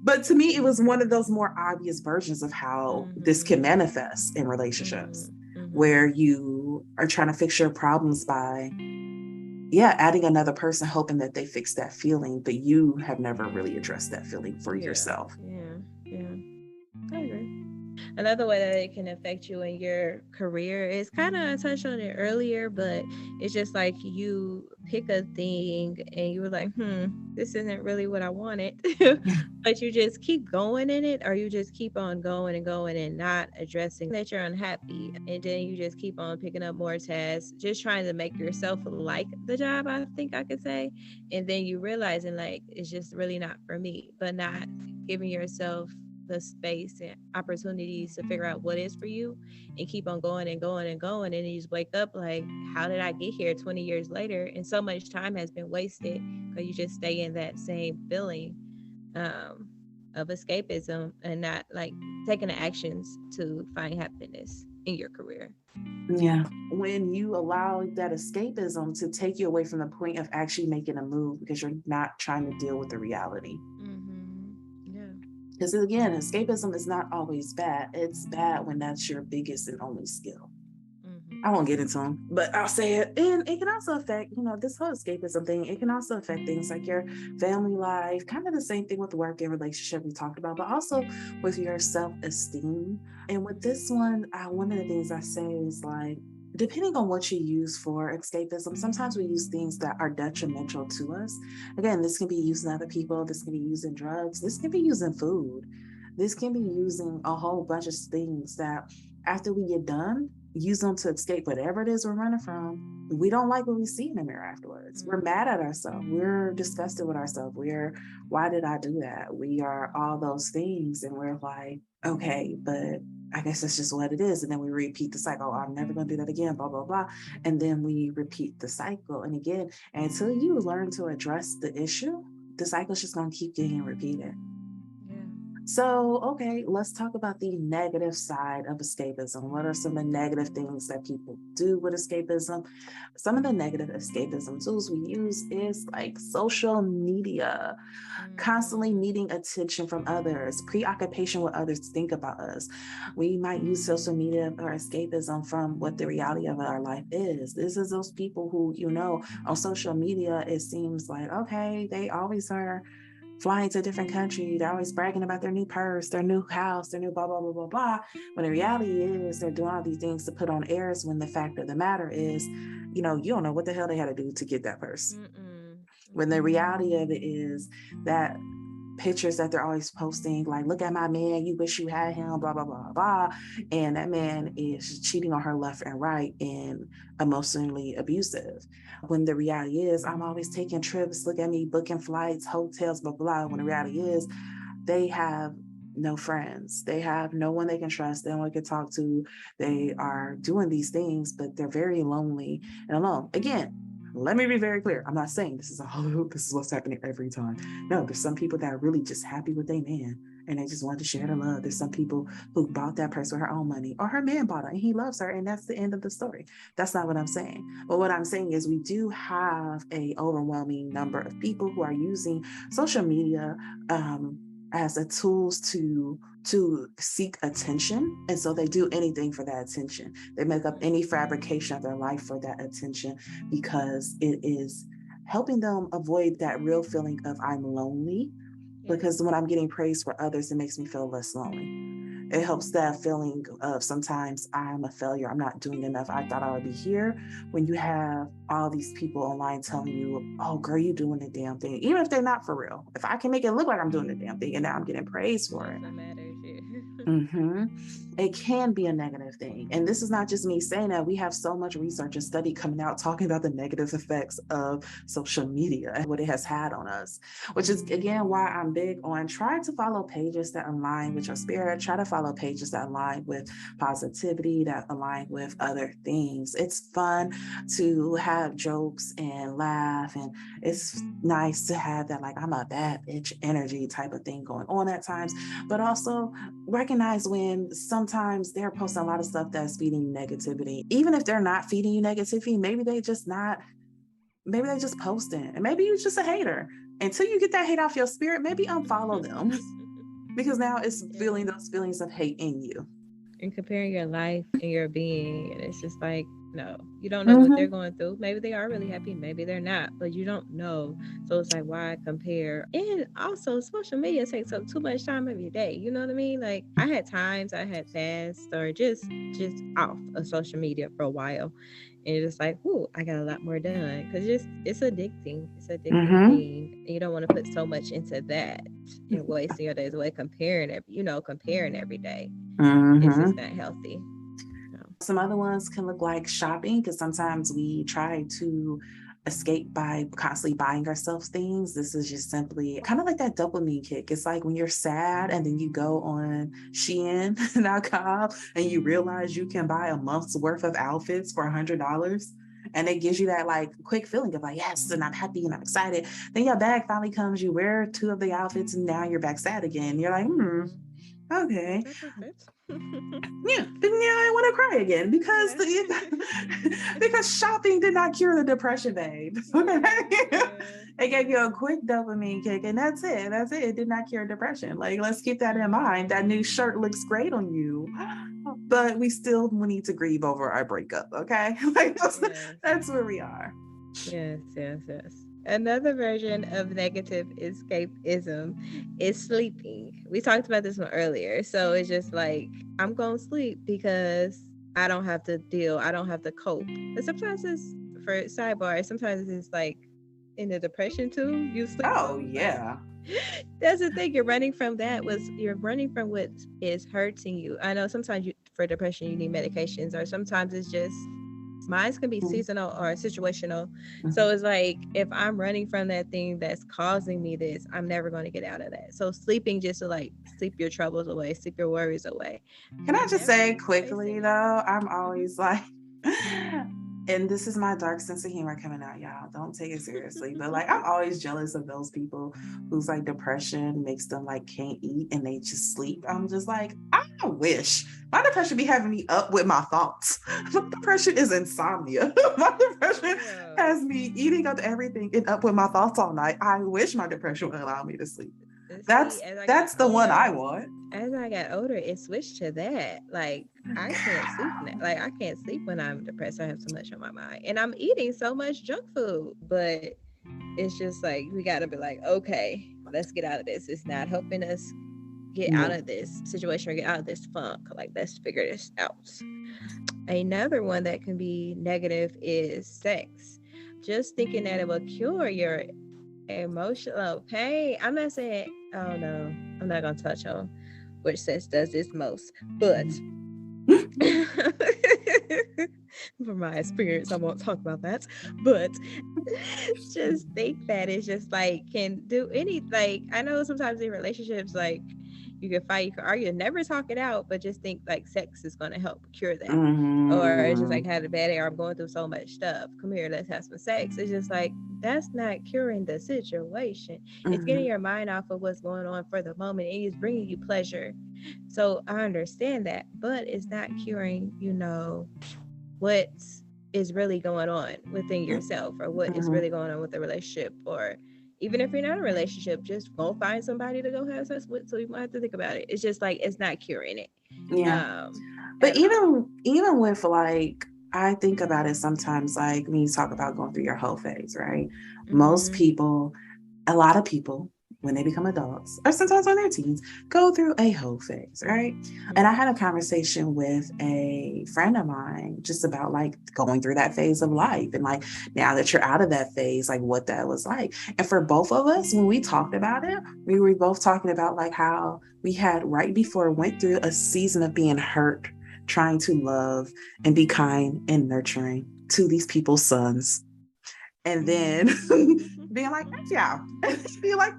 But to me, it was one of those more obvious versions of how this can manifest in relationships, where you are trying to fix your problems by adding another person, hoping that they fix that feeling, but you have never really addressed that feeling for yourself. Yeah. I agree. Another way that it can affect you in your career is kind of touched on it earlier, but it's just like you pick a thing and you were like, this isn't really what I wanted. But you just keep going in it, or you just keep on going and going and not addressing that you're unhappy. And then you just keep on picking up more tasks, just trying to make yourself like the job, I think I could say. And then you realizing like it's just really not for me, but not giving yourself the space and opportunities to figure out what is for you and keep on going and going and going. And you just wake up like, how did I get here 20 years later? And so much time has been wasted because you just stay in that same feeling of escapism and not like taking the actions to find happiness in your career. Yeah. When you allow that escapism to take you away from the point of actually making a move because you're not trying to deal with the reality. Because again, escapism is not always bad. It's bad when that's your biggest and only skill. I won't get into them, but I'll say it. And it can also affect, this whole escapism thing. It can also affect things like your family life, kind of the same thing with work and relationship we talked about, but also with your self-esteem. And with this one, one of the things I say is like, depending on what you use for escapism, sometimes we use things that are detrimental to us. Again, this can be using other people. This can be using drugs. This can be using food. This can be using a whole bunch of things that after we get done, use them to escape whatever it is we're running from. We don't like what we see in the mirror afterwards. We're mad at ourselves. We're disgusted with ourselves. Why did I do that? We are all those things. And we're like, okay, but I guess that's just what it is. And then we repeat the cycle. Oh, I'm never going to do that again, blah, blah, blah. And then we repeat the cycle. And again, until you learn to address the issue, the cycle is just going to keep getting repeated. So, okay, let's talk about the negative side of escapism. What are some of the negative things that people do with escapism? Some of the negative escapism tools we use is like social media, constantly needing attention from others, preoccupation with others think about us. We might use social media or escapism from what the reality of our life is. This is those people who, on social media, it seems like, okay, they always are flying to a different country. They're always bragging about their new purse, their new house, their new blah, blah, blah, blah, blah. When the reality is they're doing all these things to put on airs when the fact of the matter is, you don't know what the hell they had to do to get that purse. When the reality of it is that pictures that they're always posting, like, look at my man, you wish you had him, blah, blah, blah, blah. And that man is cheating on her left and right and emotionally abusive. When the reality is, I'm always taking trips, look at me booking flights, hotels, blah, blah. When the reality is, they have no friends. They have no one they can trust, no one they can talk to. They are doing these things, but they're very lonely and alone. Again, let me be very clear. I'm not saying this is this is what's happening every time. No, there's some people that are really just happy with their man and they just want to share the love. There's some people who bought that person with her own money, or her man bought her and he loves her, and that's the end of the story. That's not what I'm saying. But what I'm saying is we do have a overwhelming number of people who are using social media as a tools to seek attention, and so they do anything for that attention. They make up any fabrication of their life for that attention because it is helping them avoid that real feeling of I'm lonely, because when I'm getting praise for others, it makes me feel less lonely. It helps that feeling of sometimes I'm a failure, I'm not doing enough, I thought I would be here. When you have all these people online telling you, oh girl, you doing the damn thing, even if they're not for real. If I can make it look like I'm doing the damn thing and now I'm getting praise for it. It can be a negative thing. And this is not just me saying that. We have so much research and study coming out talking about the negative effects of social media and what it has had on us, which is again why I'm big on trying to follow pages that align with your spirit. Try to follow pages that align with positivity, that align with other things. It's fun to have jokes and laugh, and it's nice to have that like I'm a bad bitch energy type of thing going on at times, but also recognize when sometimes they're posting a lot of stuff that's feeding negativity. Even if they're not feeding you negativity, maybe they just posting, and maybe you're just a hater. Until you get that hate off your spirit, maybe unfollow them because now it's feeling those feelings of hate in you. And comparing your life and your being, and it's just like, no, you don't know what they're going through. Maybe they are really happy, maybe they're not, but you don't know. So it's like, why compare? And also, social media takes up too much time of your day. You know what I mean? Like, I had times I had fasts or just off of social media for a while, and it's just like, ooh, I got a lot more done because it's addicting. It's an addicting thing. And you don't want to put so much into that and wasting your days away comparing every day. It's just not healthy. Some other ones can look like shopping, because sometimes we try to escape by constantly buying ourselves things. This is just simply kind of like that dopamine kick. It's like when you're sad and then you go on Shein.com and you realize you can buy a month's worth of outfits for $100. And it gives you that like quick feeling of like, yes, and I'm happy and I'm excited. Then your bag finally comes, you wear 2 of the outfits and now you're back sad again. You're like, okay. Yeah, I want to cry again because because shopping did not cure the depression, babe. It gave you a quick dopamine kick, and that's it. It did not cure depression. Like, let's keep that in mind. That new shirt looks great on you, but we still need to grieve over our breakup. Okay, like that's where we are. Yes. Another version of negative escapism is sleeping. We talked about this one earlier. So it's just like, I'm going to sleep because I don't have to cope. But sometimes it's, for sidebar, sometimes it's like in the depression too. You sleep. Oh, yeah. That's the thing. You're running from what is hurting you. I know sometimes for depression, you need medications, or sometimes it's just, mine can be seasonal or situational. So it's like, if I'm running from that thing that's causing me this, I'm never going to get out of that. So sleeping, just to like sleep your troubles away, sleep your worries away. Can I just say quickly though, I'm always like, and this is my dark sense of humor coming out, y'all. Don't take it seriously. But like, I'm always jealous of those people whose like depression makes them like can't eat and they just sleep. I'm just like, I wish. My depression be having me up with my thoughts. My depression is insomnia. My depression has me eating up everything and up with my thoughts all night. I wish my depression would allow me to sleep. That's the one I want. As I got older, it switched to that. Like, I can't sleep now. Like, I can't sleep when I'm depressed. I have so much on my mind, and I'm eating so much junk food. But it's just like, we got to be like, okay, let's get out of this. It's not helping us get out of this situation or get out of this funk. Like, let's figure this out. Another one that can be negative is sex. Just thinking that it will cure your emotional pain. I'm not saying, oh no, I'm not gonna touch on which sex does this most, but from my experience, I won't talk about that. But just think that it's just like, can do any, like, I know sometimes in relationships, like, You can fight, you can argue, never talk it out, but just think like sex is going to help cure that. Or it's just Mm-hmm. like, had a bad day, or I'm going through so much stuff. Come here, let's have some sex. It's just like, that's not curing the situation. It's getting Mm-hmm. your mind off of what's going on for the moment. It is bringing you pleasure. So I understand that, but it's not curing, what is really going on within yourself, or what is Mm-hmm. really going on with the relationship. Or even if you're not in a relationship, just go find somebody to go have sex with, so you might have to think about it. It's just like, it's not curing it Yeah. But at all. even with like, I think about it sometimes, like when you talk about going through your whole phase, right? Most Mm-hmm. people, a lot of people, when they become adults, or sometimes when they're teens, go through a whole phase, right? And I Mm-hmm. had a conversation with a friend of mine just about like going through that phase of life, and like now that you're out of that phase, like what that was like. And for both of us, when we talked about it, we were both talking about like how we had right before went through a season of being hurt, trying to love and be kind and nurturing to these people's sons, and then being like, F y'all, and being like,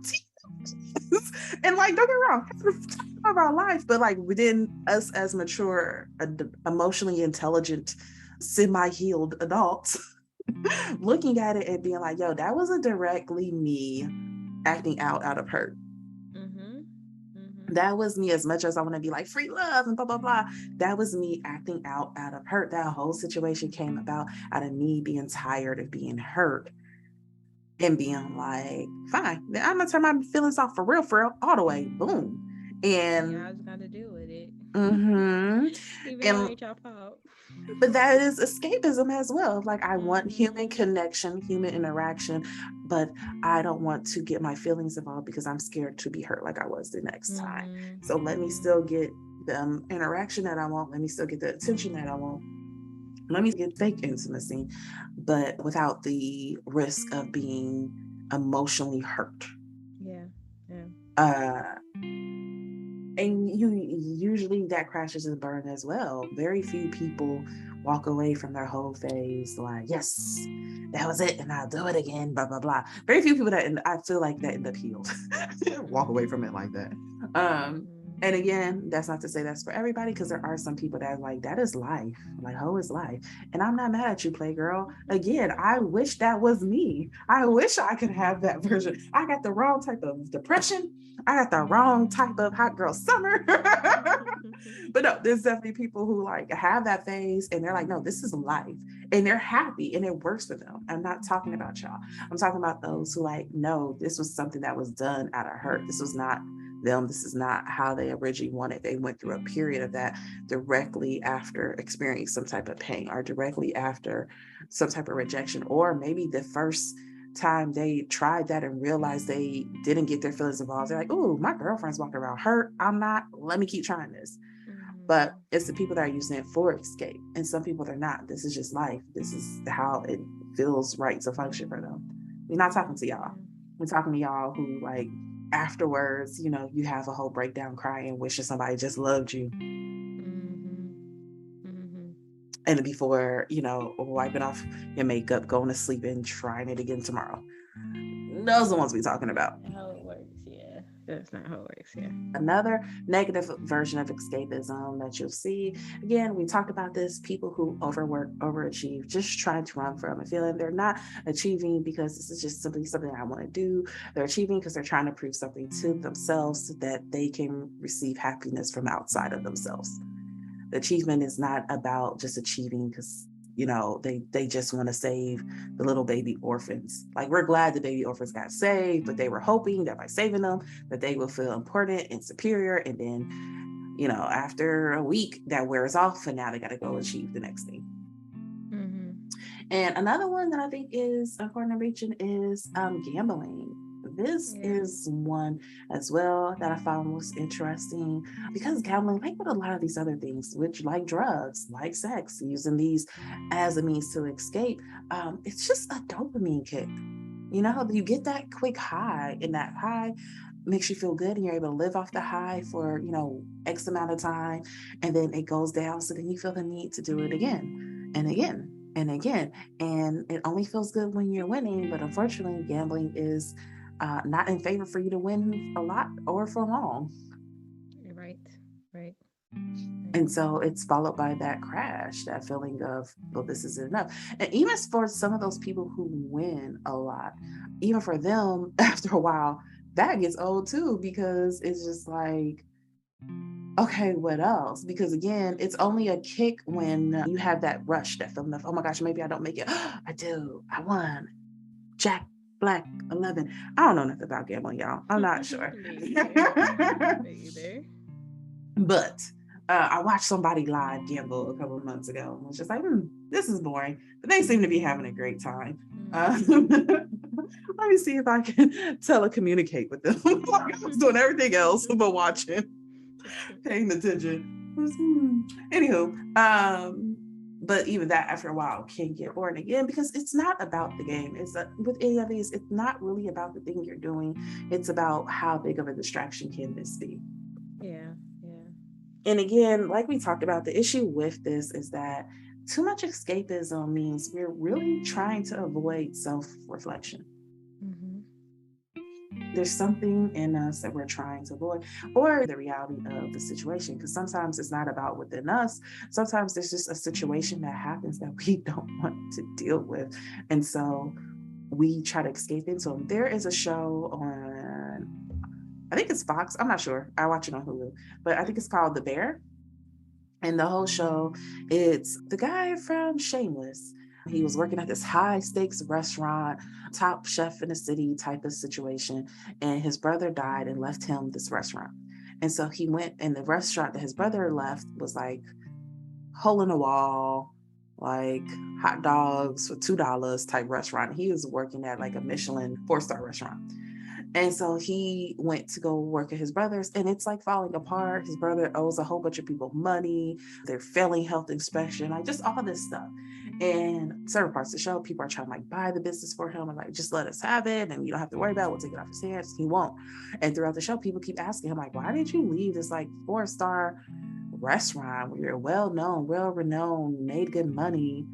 and like, don't get me wrong, it's the time of our life, but like within us as mature, emotionally intelligent, semi-healed adults, looking at it and being like, yo, that was a directly me acting out of hurt. Mm-hmm. Mm-hmm. That was me. As much as I want to be like free love and blah blah blah, that was me acting out of hurt. That whole situation came about out of me being tired of being hurt and being like, fine, then I'm gonna turn my feelings off for real, all the way, boom. And And y'all just got to deal with it, mm-hmm. even though it And ain't y'all fault. but that is escapism as well. Like, I want human Mm-hmm. connection, human interaction, but I don't want to get my feelings involved because I'm scared to be hurt like I was the next time. Mm-hmm. So let me Mm-hmm. still get the interaction that I want. Let me still get the attention that I want. Let me get fake intimacy, but without the risk of being emotionally hurt. Yeah. Yeah. Uh, and you usually that crashes and burn as well. Very few people walk away from their whole phase like, yes, that was it, and I'll do it again, blah blah blah. Very few people that, and I feel like that end up healed, walk away from it like that. um and Mm-hmm. again, that's not to say that's for everybody, because there are some people that are like, that is life, like, hoe is life. And I'm not mad at you, Playgirl. Again, I wish that was me. I wish I could have that version. I got the wrong type of depression, I got the wrong type of hot girl summer. But no, there's definitely people who like have that phase and they're like, no, this is life. And they're happy and it works for them. I'm not talking about y'all. I'm talking about those who like, no, this was something that was done out of hurt. This was not them. This is not how they originally wanted. They went through a period of that directly after experiencing some type of pain, or directly after some type of rejection, or maybe the first time they tried that and realized they didn't get their feelings involved. They're like, ooh, my girlfriend's walking around hurt. I'm not, let me keep trying this. But Mm-hmm. it's the people that are using it for escape. And some people, they're not. This is just life. This is how it feels right to function for them. We're not talking to y'all. Yeah. We're talking to y'all who, like, afterwards, you have a whole breakdown crying, wishing somebody just loved you. Mm-hmm. Mm-hmm. And before, wiping off your makeup, going to sleep, and trying it again tomorrow. Those are the ones we're talking about. How it works, yeah. That's not how it works, yeah. Another negative version of escapism that you'll see, again, we talked about this, people who overwork, overachieve, just trying to run from a feeling. They're not achieving because this is just simply something I want to do. They're achieving because they're trying to prove something to themselves so that they can receive happiness from outside of themselves. The achievement is not about just achieving because they just want to save the little baby orphans. Like, we're glad the baby orphans got saved, but they were hoping that by saving them that they will feel important and superior, and then after a week that wears off, and now they got to go achieve the next thing. Mm-hmm. And another one that I think is important to mention is gambling. This Yeah. is one as well that I found most interesting, because gambling, like with a lot of these other things, which like drugs, like sex, using these as a means to escape, it's just a dopamine kick. You get that quick high, and that high makes you feel good, and you're able to live off the high for X amount of time, and then it goes down, so then you feel the need to do it again and again and again. And it only feels good when you're winning, but unfortunately gambling is not in favor for you to win a lot or for long. And so it's followed by that crash, that feeling of, well, this isn't enough. And even for some of those people who win a lot, even for them, after a while, that gets old too, because it's just like, okay, what else? Because again, it's only a kick when you have that rush, that feeling of, oh my gosh, maybe I don't make it. I do. I won. Jack Black 11. I don't know nothing about gambling, y'all. I'm not sure. Me either. Me either. But I watched somebody live gamble a couple of months ago and was just like, this is boring. But they seem to be having a great time. Let me see if I can telecommunicate with them. I was doing everything else but watching, paying attention. Anywho, but even that after a while can get boring again, because it's not about the game. It's with any of these, it's not really about the thing you're doing. It's about how big of a distraction can this be. Yeah. And again, like we talked about, the issue with this is that too much escapism means we're really trying to avoid self-reflection. There's something in us that we're trying to avoid, or the reality of the situation, because sometimes it's not about within us. Sometimes there's just a situation that happens that we don't want to deal with, and so we try to escape into them. There is a show on, I think it's Fox, I'm not sure, I watch it on Hulu, but I think it's called The Bear. And the whole show, it's the guy from Shameless. He was working at this high stakes restaurant, top chef in the city type of situation. And his brother died and left him this restaurant. And so he went, and the restaurant that his brother left was like hole in the wall, like hot dogs for $2 type restaurant. He was working at like a Michelin 4-star restaurant. And so he went to go work at his brother's, and it's like falling apart. His brother owes a whole bunch of people money. They're failing health inspection, like just all this stuff. And certain parts of the show, people are trying to like buy the business for him and like, just let us have it. And you don't have to worry about it. We'll take it off his hands. He won't. And throughout the show, people keep asking him like, why did you leave this like 4-star restaurant where you're well-known, well-renowned, made good money,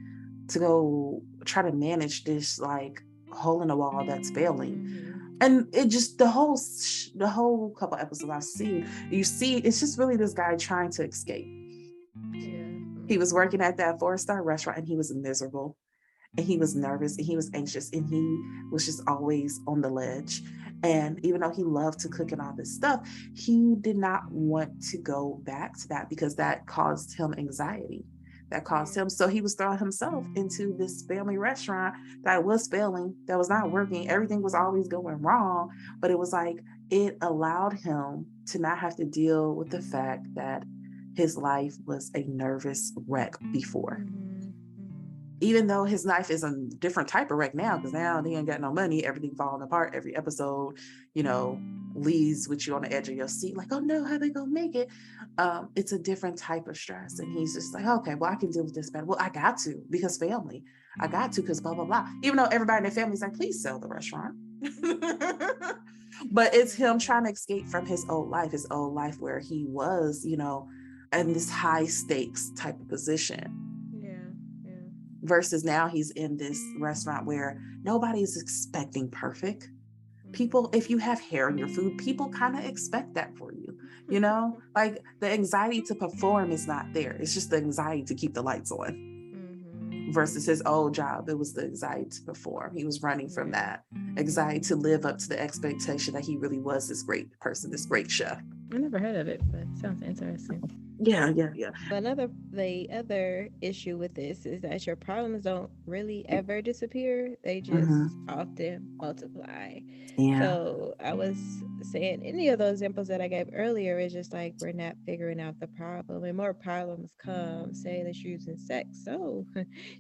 to go try to manage this like hole in the wall that's failing? And it just, the whole couple episodes I've seen, you see, it's just really this guy trying to escape. Yeah. He was working at that 4-star restaurant and he was miserable and he was nervous and he was anxious and he was just always on the ledge. And even though he loved to cook and all this stuff, he did not want to go back to that because that caused him anxiety. That caused him. So he was throwing himself into this family restaurant that was failing, that was not working. Everything was always going wrong. But it was like, it allowed him to not have to deal with the fact that his life was a nervous wreck before. Even though his life is a different type of wreck now, because now he ain't got no money, everything falling apart, every episode, leaves with you on the edge of your seat, like, oh no, how they gonna make it? It's a different type of stress. And he's just like, okay, well, I can deal with this better. Well, I got to, because family. I got to, because blah, blah, blah. Even though everybody in their family is like, please sell the restaurant. But it's him trying to escape from his old life where he was, in this high stakes type of position. Versus now he's in this restaurant where nobody's expecting perfect. People, if you have hair in your food, people kind of expect that for you, like the anxiety to perform is not there. It's just the anxiety to keep the lights on. Versus his old job, it was the anxiety to perform. He was running from that anxiety to live up to the expectation that he really was this great person, this great chef. I never heard of it, but it sounds interesting. Yeah. The other issue with this is that your problems don't really ever disappear. They just often multiply. Yeah. So I was saying any of those examples that I gave earlier is just like we're not figuring out the problem, and more problems come. Say that you're using sex, so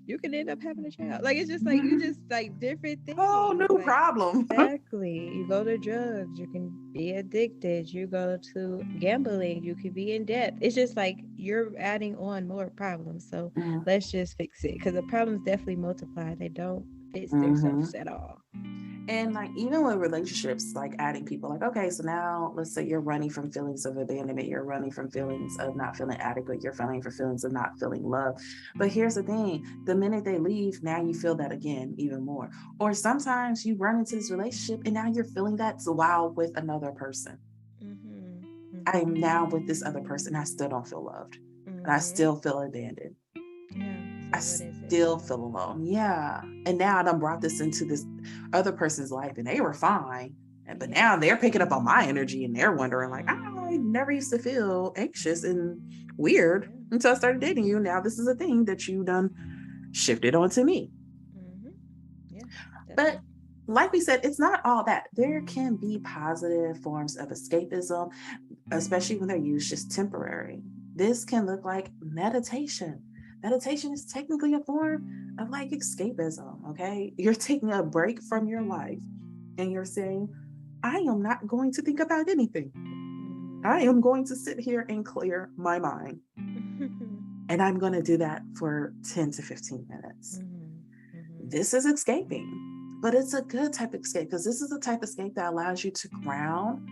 you can end up having a child. Like it's just like you just like different things. Oh, new like, problem. Exactly. You go to drugs, you can be addicted. You go to gambling, you could be in debt. It's just like you're adding on more problems. So let's just fix it, because the problems definitely multiply. They don't fix themselves at all. And like even with relationships, like adding people, like, okay, so now let's say you're running from feelings of abandonment, you're running from feelings of not feeling adequate, you're running for feelings of not feeling love. But here's the thing, the minute they leave, now you feel that again even more. Or sometimes you run into this relationship and now you're feeling that while with another person. I am now with this other person. I still don't feel loved. And I Mm-hmm. still feel abandoned. Yeah. I So what is it? still feel alone. Yeah. And now I done brought this into this other person's life and they were fine. But Yeah. now they're picking up on my energy and they're wondering, like, I never used to feel anxious and weird Yeah. until I started dating you. Now this is a thing that you done shifted onto me. Mm-hmm. Yeah. But Definitely. like we said, it's not all that. There can be positive forms of escapism, especially when they're used just temporary. This can look like meditation. Meditation is technically a form of like escapism, okay? You're taking a break from your life and you're saying, I am not going to think about anything. I am going to sit here and clear my mind. Mm-hmm. And I'm going to do that for 10 to 15 minutes. Mm-hmm. Mm-hmm. This is escaping, but it's a good type of escape because this is a type of escape that allows you to ground,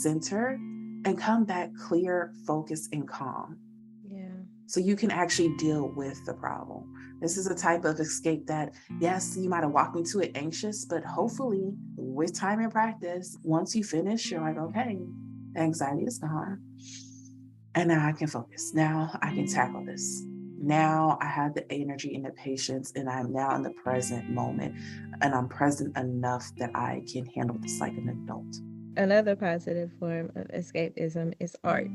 center, and come back clear, focused, and calm. Yeah. So you can actually deal with the problem. This is a type of escape that, yes, you might have walked into it anxious, but hopefully, with time and practice, once you finish, you're like, okay, anxiety is gone. And now I can focus. Now I can tackle this. Now I have the energy and the patience, and I'm now in the present moment, and I'm present enough that I can handle this like an adult. Another positive form of escapism is art.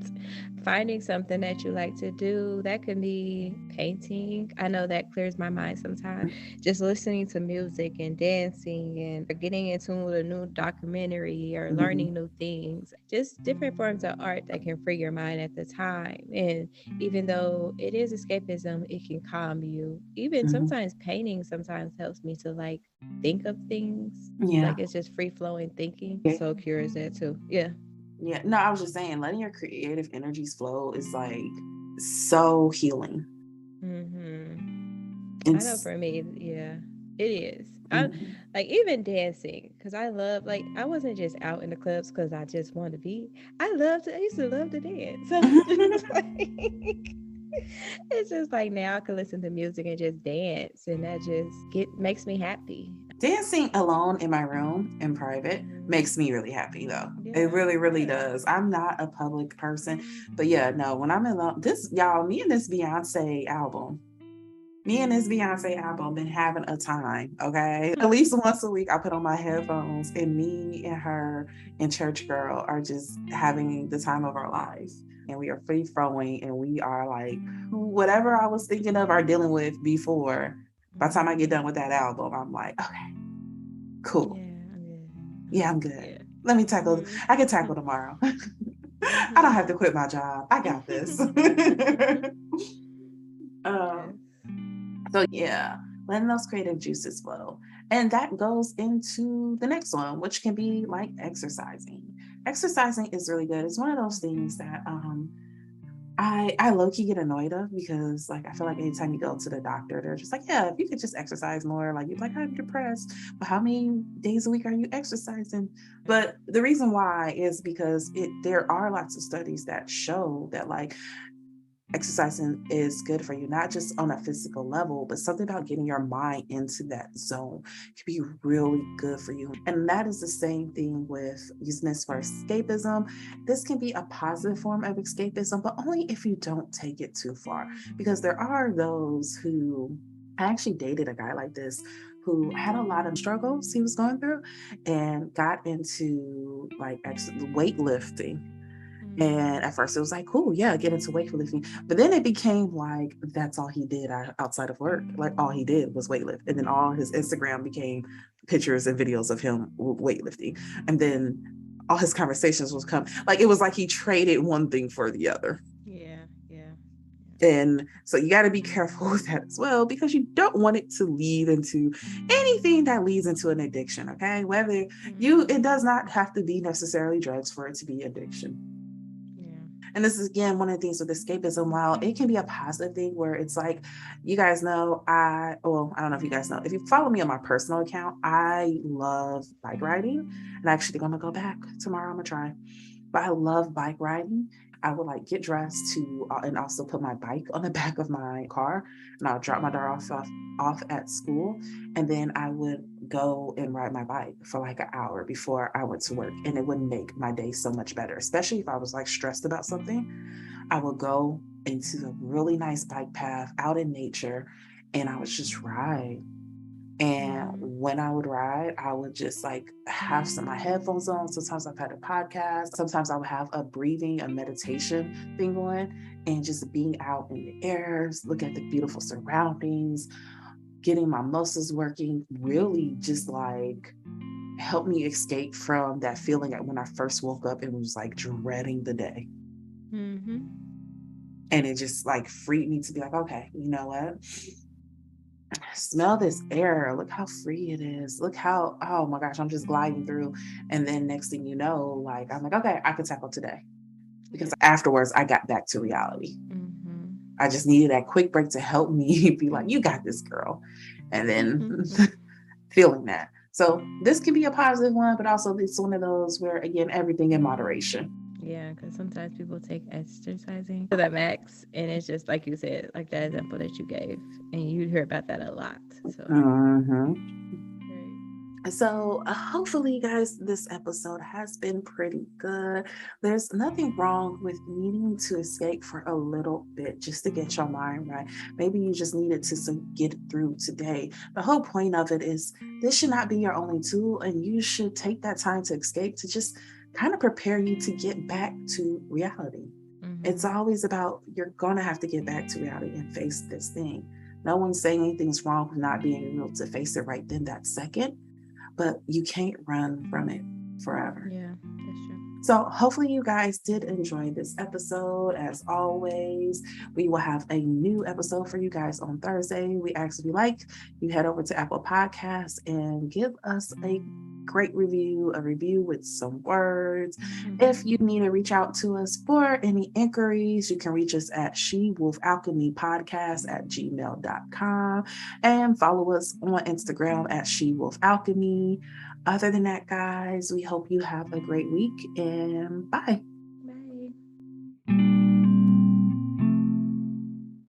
Finding something that you like to do, that can be painting. I know that clears my mind sometimes. Just listening to music and dancing and getting into a new documentary or Mm-hmm. learning new things. Just different forms of art that can free your mind at the time. And even though it is escapism, it can calm you. Even Mm-hmm. sometimes painting sometimes helps me to like think of things. Yeah. Like it's just free flowing thinking. Yeah. So curious that too. Yeah. Yeah. No, I was just saying, letting your creative energies flow is like so healing. Mm-hmm. I know It's for me, yeah, it is. I mhm. like even dancing because I love like I wasn't just out in the clubs because I just wanted to be. I used to love to dance. So it's just like it's just like now I can listen to music and just dance, and that just get makes me happy. Dancing alone in my room in private Mm-hmm. makes me really happy though. It Yeah, really, really yeah. does. I'm not a public person, but yeah, no, when I'm alone, this y'all, me and this Beyonce album been having a time, okay? At least once a week I put on my headphones and me and her and Church Girl are just having the time of our lives. And we are free flowing and we are like whatever I was thinking of or dealing with before. By the time I get Mm-hmm. done with that album, I'm like, okay, cool. Yeah, I'm good. Yeah, I'm good. Yeah. Let me tackle. I can Mm-hmm. tackle tomorrow. I don't Mm-hmm. have to quit my job. I got this. Yes. um, so yeah, letting those creative juices flow. And that goes into the next one, which can be like exercising. Exercising is really good. It's one of those things that I low key get annoyed of because like I feel like anytime you go to the doctor, they're just like, yeah, if you could just exercise more, like you're like, I'm depressed. But how many days a week are you exercising? But the reason why is because there are lots of studies that show that like exercising is good for you, not just on a physical level, but something about getting your mind into that zone can be really good for you. And that is the same thing with using this for escapism. This can be a positive form of escapism, but only if you don't take it too far. Because there are those who, I actually dated a guy like this who had a lot of struggles he was going through and got into like weightlifting, and at first it was like, cool, yeah, get into weightlifting. But then it became like, that's all he did outside of work. Like all he did was weightlift. And then all his Instagram became pictures and videos of him weightlifting. And then all his conversations was come, like, it was like he traded one thing for the other. Yeah, yeah, And so you got to be careful with that as well, because you don't want it to lead into anything that leads into an addiction. Okay. Whether yeah. it does not have to be necessarily drugs for it to be addiction. Yeah. And this is again one of the things with escapism. While it can be a positive thing where it's like, you guys know, I don't know if you guys know, if you follow me on my personal account, I love bike riding. And I actually think I'm gonna go back tomorrow. I'm gonna try, but I love bike riding. I would like get dressed to and also put my bike on the back of my car, and I'll drop my daughter off at school, and then I would go and ride my bike for like an hour before I went to work. And it would make my day so much better, especially if I was like stressed about something. I would go into a really nice bike path out in nature and I would just ride. And Mm-hmm. when I would ride, I would just like have some of my headphones on. Sometimes I've had a podcast. Sometimes I would have a breathing, a meditation thing going, and just being out in the air, look at the beautiful surroundings, getting my muscles working, really just like helped me escape from that feeling like when I first woke up and was like dreading the day. Mm-hmm. And it just like freed me to be like, okay, you know what? Smell this air. Look how free it is. Look how, oh my gosh, I'm just gliding through. And then next thing you know, like, I'm like, okay, I can tackle today. Because Yeah. afterwards, I got back to reality. Mm-hmm. I just needed that quick break to help me be like, you got this, girl. And then feeling that. So this can be a positive one, but also it's one of those where, again, everything in moderation. Yeah, because sometimes people take exercising to the max, and it's just like you said, like that example that you gave, and you hear about that a lot. So, Mm-hmm. right. So, hopefully, guys, this episode has been pretty good. There's nothing wrong with needing to escape for a little bit just to get your mind right. Maybe you just needed to get it through today. The whole point of it is this should not be your only tool, and you should take that time to escape to just kind of prepare you to get back to reality. It's Mm-hmm. always about you're going to have to get back to reality and face this thing. No one's saying anything's wrong with not being able to face it right then, that second, but you can't run from it forever. Yeah, that's true. So, hopefully, you guys did enjoy this episode. As always, we will have a new episode for you guys on Thursday. We ask if you like, you head over to Apple Podcasts and give us a great review, a review with some words. If you Mm-hmm. need to reach out to us for any inquiries, you can reach us at She Wolf Alchemy Podcast at gmail.com and follow us on Instagram at She Wolf Alchemy. Other than that, guys, we hope you have a great week and bye.